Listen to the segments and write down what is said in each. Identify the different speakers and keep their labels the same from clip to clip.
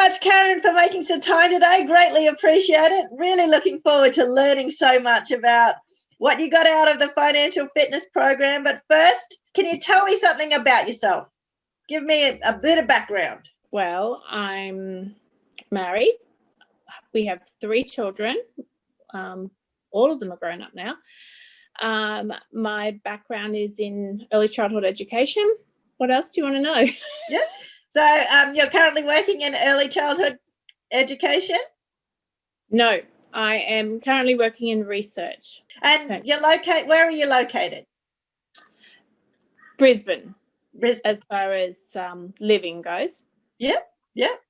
Speaker 1: much, Karen, for making some time today. Greatly appreciate it. Really looking forward to learning so much about what you got out of the financial fitness program. But first, can you tell me something about yourself? Give me a bit of background.
Speaker 2: Well, I'm married. We have 3 children. All of them are grown up now. My background is in early childhood education. What else do you want to know?
Speaker 1: Yeah. So you're currently working in early childhood education?
Speaker 2: No, I am currently working in research.
Speaker 1: And where are you located?
Speaker 2: Brisbane. As far as living goes.
Speaker 1: Yep.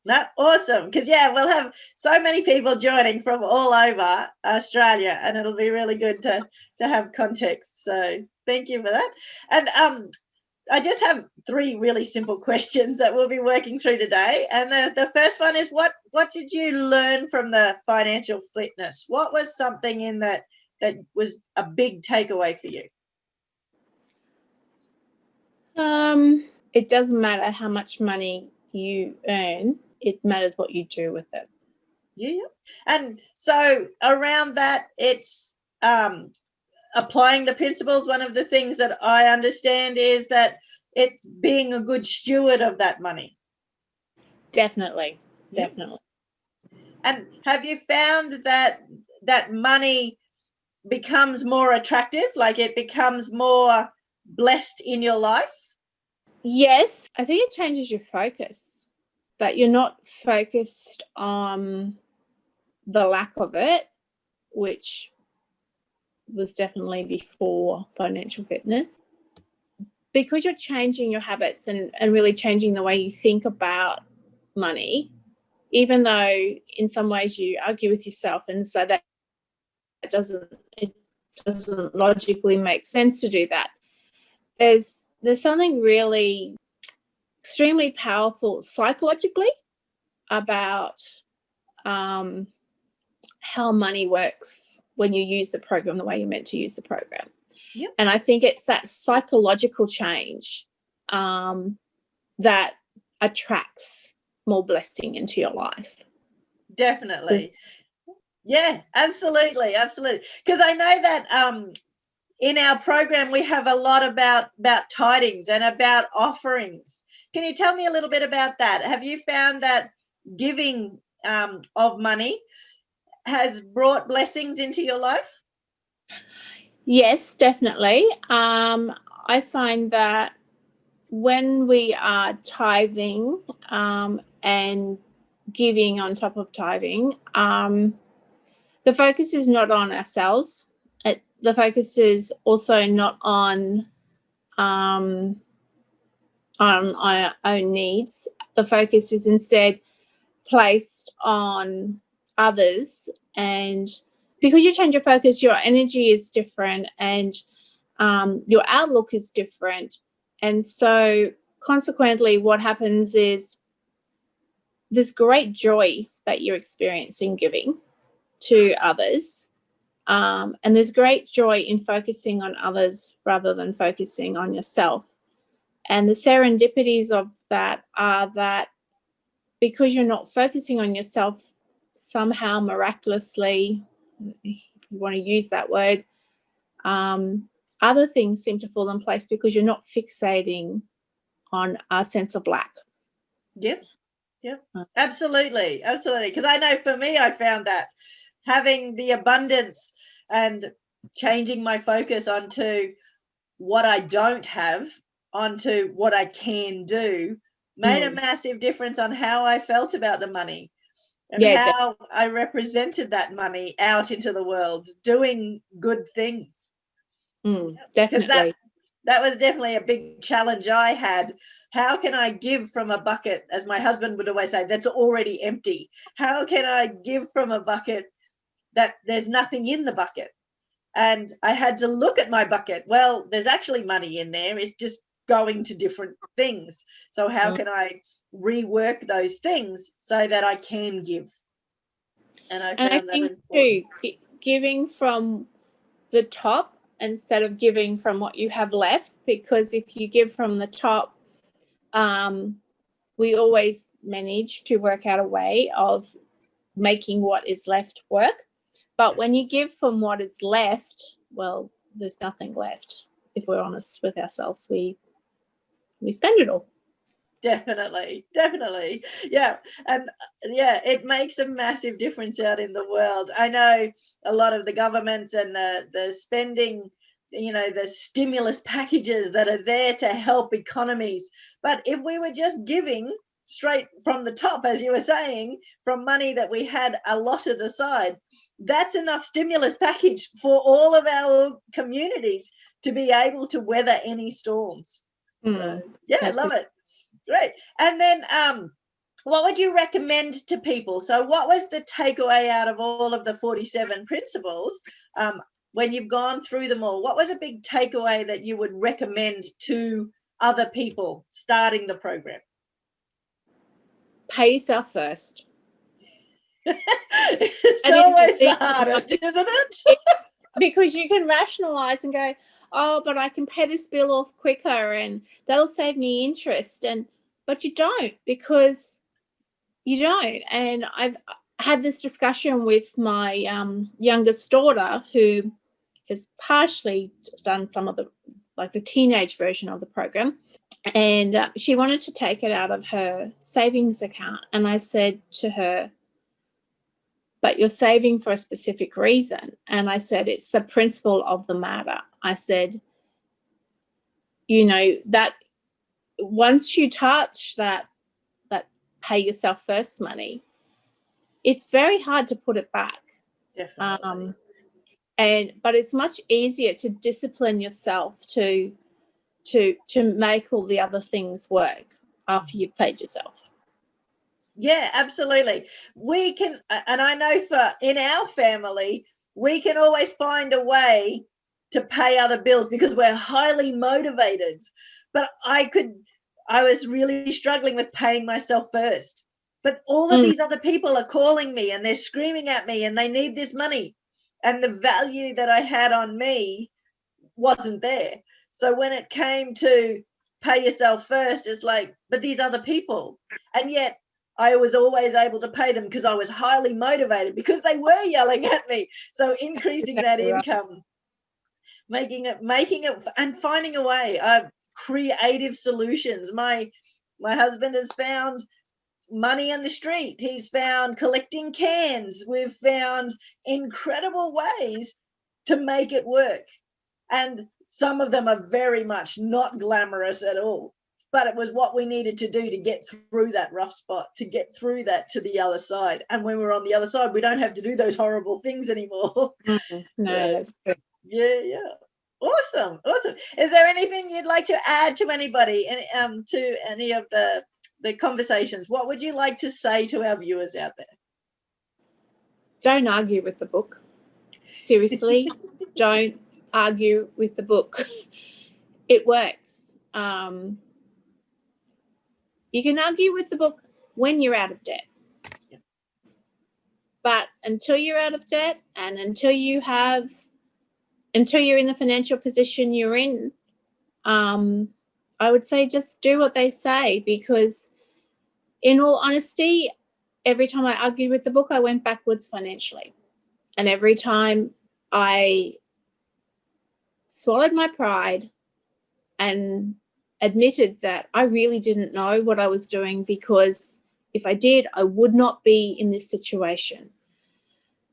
Speaker 1: No, awesome. Because we'll have so many people joining from all over Australia, and it'll be really good to have context. So thank you for that. And I just have 3 really simple questions that we'll be working through today. And the first one is, what did you learn from the financial fitness? What was something in that was a big takeaway for you?
Speaker 2: It doesn't matter how much money you earn, it matters what you do with it.
Speaker 1: Yeah. And so around that, it's applying the principles. One of the things that I understand is that it's being a good steward of that money.
Speaker 2: Definitely.
Speaker 1: And have you found that money becomes more attractive, like it becomes more blessed in your life?
Speaker 2: Yes, I think it changes your focus, that you're not focused on the lack of it, which was definitely before financial fitness. Because you're changing your habits and really changing the way you think about money, even though in some ways you argue with yourself and say that it doesn't logically make sense to do that. There's something really extremely powerful psychologically about how money works when you use the program the way you're meant to use the program.
Speaker 1: Yep.
Speaker 2: And I think it's that psychological change that attracts more blessing into your life.
Speaker 1: Definitely. Yeah, absolutely. Because I know that in our program we have a lot about tithings and about offerings. Can you tell me a little bit about that? Have you found that giving of money has brought blessings into your life?
Speaker 2: Yes, definitely. I find that when we are tithing and giving on top of tithing, the focus is not on ourselves. The focus is also not on our own needs. The focus is instead placed on others, and because you change your focus, your energy is different and your outlook is different. And so consequently what happens is this great joy that you're experiencing giving to others, and there's great joy in focusing on others rather than focusing on yourself. And the serendipities of that are that because you're not focusing on yourself, somehow miraculously, if you want to use that word, other things seem to fall in place because you're not fixating on a sense of lack.
Speaker 1: Yep. Absolutely. Because I know for me, I found that having the abundance and changing my focus onto what I don't have, onto what I can do, made a massive difference on how I felt about the money and how I represented that money out into the world, doing good things.
Speaker 2: Definitely.
Speaker 1: Because that was definitely a big challenge I had. How can I give from a bucket, as my husband would always say, that's already empty? How can I give from a bucket that there's nothing in the bucket? And I had to look at my bucket. Well, there's actually money in there. It's just going to different things. So how can I rework those things so that I can give? And I found that important.
Speaker 2: Too, giving from the top instead of giving from what you have left, because if you give from the top, we always manage to work out a way of making what is left work. But when you give from what is left, well, there's nothing left. If we're honest with ourselves, we spend it all.
Speaker 1: Definitely. Yeah. And yeah, it makes a massive difference out in the world. I know a lot of the governments and the spending, the stimulus packages that are there to help economies. But if we were just giving straight from the top, as you were saying, from money that we had allotted aside, that's enough stimulus package for all of our communities to be able to weather any storms. So, yeah, I love it. Great. And then what would you recommend to people? So what was the takeaway out of all of the 47 principles when you've gone through them all? What was a big takeaway that you would recommend to other people starting the program?
Speaker 2: Pay yourself first.
Speaker 1: It's always the hardest, isn't it?
Speaker 2: Because you can rationalize and go, oh, but I can pay this bill off quicker and that'll save me interest. But you don't, because you don't. And I've had this discussion with my youngest daughter, who has partially done some of the teenage version of the program. And she wanted to take it out of her savings account. And I said to her, but you're saving for a specific reason. And I said, it's the principle of the matter. I said, that once you touch that pay yourself first money, it's very hard to put it back.
Speaker 1: Definitely.
Speaker 2: But it's much easier to discipline yourself to make all the other things work after you've paid yourself.
Speaker 1: Yeah, absolutely. We can, and I know in our family, we can always find a way to pay other bills because we're highly motivated. But I was really struggling with paying myself first. But all of these other people are calling me and they're screaming at me and they need this money. And the value that I had on me wasn't there. So when it came to pay yourself first, it's like, but these other people. And yet I was always able to pay them because I was highly motivated because they were yelling at me. So increasing that income, making it and finding a way, creative solutions. My husband has found money on the street. He's found collecting cans. We've found incredible ways to make it work. And some of them are very much not glamorous at all. But it was what we needed to do to get through that rough spot, to get through that to the other side. And when we're on the other side, we don't have to do those horrible things anymore.
Speaker 2: No, that's good.
Speaker 1: Yeah. Awesome. Is there anything you'd like to add to anybody, to any of the conversations? What would you like to say to our viewers out there?
Speaker 2: Don't argue with the book. Seriously, don't argue with the book. It works. You can argue with the book when you're out of debt. Yeah. But until you're out of debt and until you're in the financial position you're in, I would say just do what they say, because in all honesty, every time I argued with the book, I went backwards financially. And every time I swallowed my pride and admitted that I really didn't know what I was doing, because if I did, I would not be in this situation.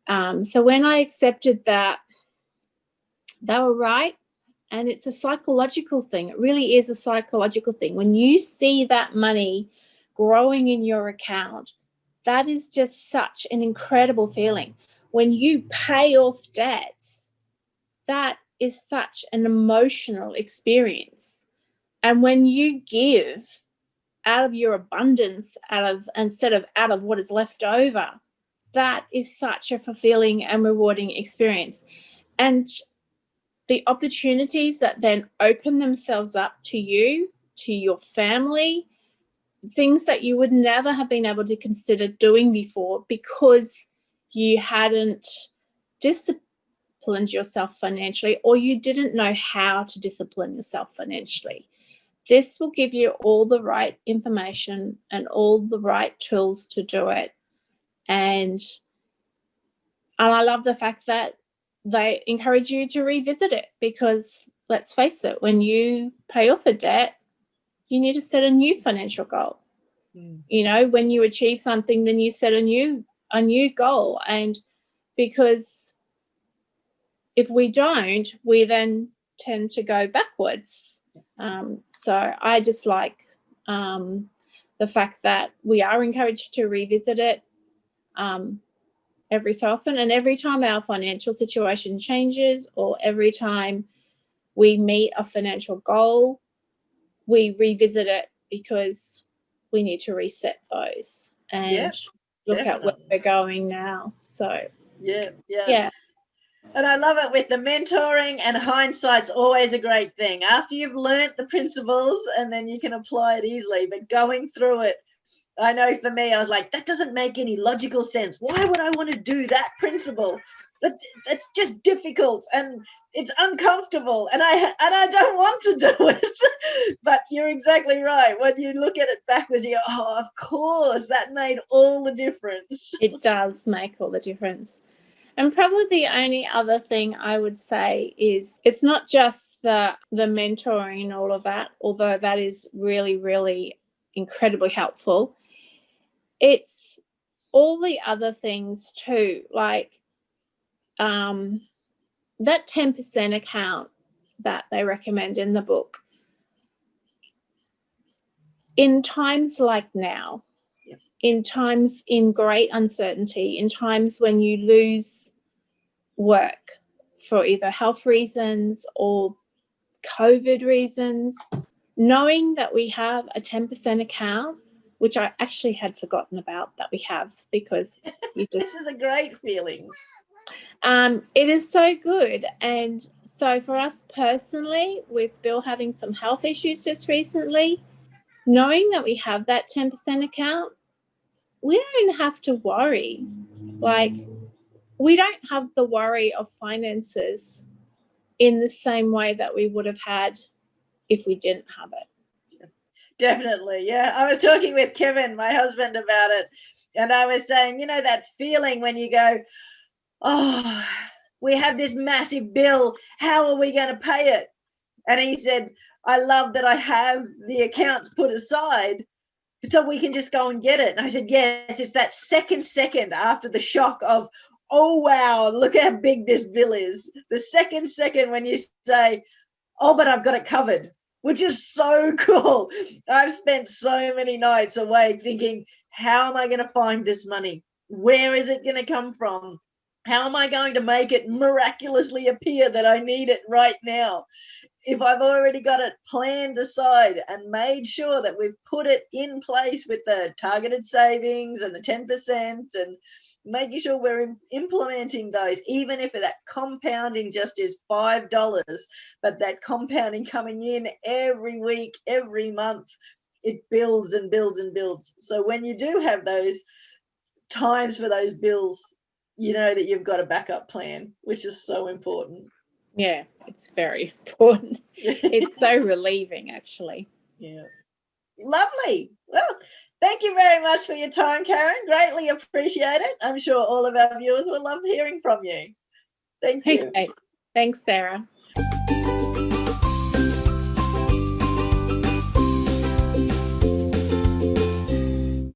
Speaker 2: So when I accepted that they were right, and it's a psychological thing. It really is a psychological thing. When you see that money growing in your account, that is just such an incredible feeling. When you pay off debts, that is such an emotional experience. And when you give out of your abundance, instead of out of what is left over, that is such a fulfilling and rewarding experience. And the opportunities that then open themselves up to you, to your family, things that you would never have been able to consider doing before because you hadn't disciplined yourself financially, or you didn't know how to discipline yourself financially. This will give you all the right information and all the right tools to do it. And I love the fact that they encourage you to revisit it, because let's face it, when you pay off a debt, you need to set a new financial goal. You know, when you achieve something, then you set a new goal. And because if we don't, we then tend to go backwards. So I just like the fact that we are encouraged to revisit it every so often, and every time our financial situation changes, or every time we meet a financial goal, we revisit it, because we need to reset those and look at where we're going now. So yeah.
Speaker 1: And I love it with the mentoring, and hindsight's always a great thing. After you've learnt the principles, and then you can apply it easily, but going through it, I know for me, I was like, that doesn't make any logical sense. Why would I want to do that principle? That's just difficult, and it's uncomfortable, and I don't want to do it. But you're exactly right. When you look at it backwards, you go, oh, of course, that made all the difference.
Speaker 2: It does make all the difference. And probably the only other thing I would say is, it's not just the mentoring and all of that, although that is really, really incredibly helpful. It's all the other things too, like that 10% account that they recommend in the book. In times like now, in times in great uncertainty, in times when you lose work for either health reasons or COVID reasons, knowing that we have a 10% account, which I actually had forgotten about that we have, because you just
Speaker 1: this is a great feeling.
Speaker 2: It is so good. And so for us personally, with Bill having some health issues just recently, knowing that we have that 10% account, we don't have to worry. Like, we don't have the worry of finances in the same way that we would have had if we didn't have it.
Speaker 1: Definitely, yeah. I was talking with Kevin, my husband, about it, and I was saying, you know, that feeling when you go, oh, we have this massive bill, how are we going to pay it? And he said, I love that I have the accounts put aside so we can just go and get it. And I said, yes, it's that second after the shock of, oh, wow, look how big this bill is. The second when you say, oh, but I've got it covered, which is so cool. I've spent so many nights awake thinking, how am I going to find this money? Where is it going to come from? How am I going to make it miraculously appear that I need it right now? If I've already got it planned aside and made sure that we've put it in place with the targeted savings and the 10% and making sure we're implementing those, even if that compounding just is $5, but that compounding coming in every week, every month, it builds and builds and builds. So when you do have those times for those bills, you know that you've got a backup plan, which is so important.
Speaker 2: Yeah, it's very important. It's so relieving, actually.
Speaker 1: Yeah. Lovely. Well, thank you very much for your time, Karen. Greatly appreciate it. I'm sure all of our viewers will love hearing from you. Thank you.
Speaker 2: Okay. Thanks, Sarah.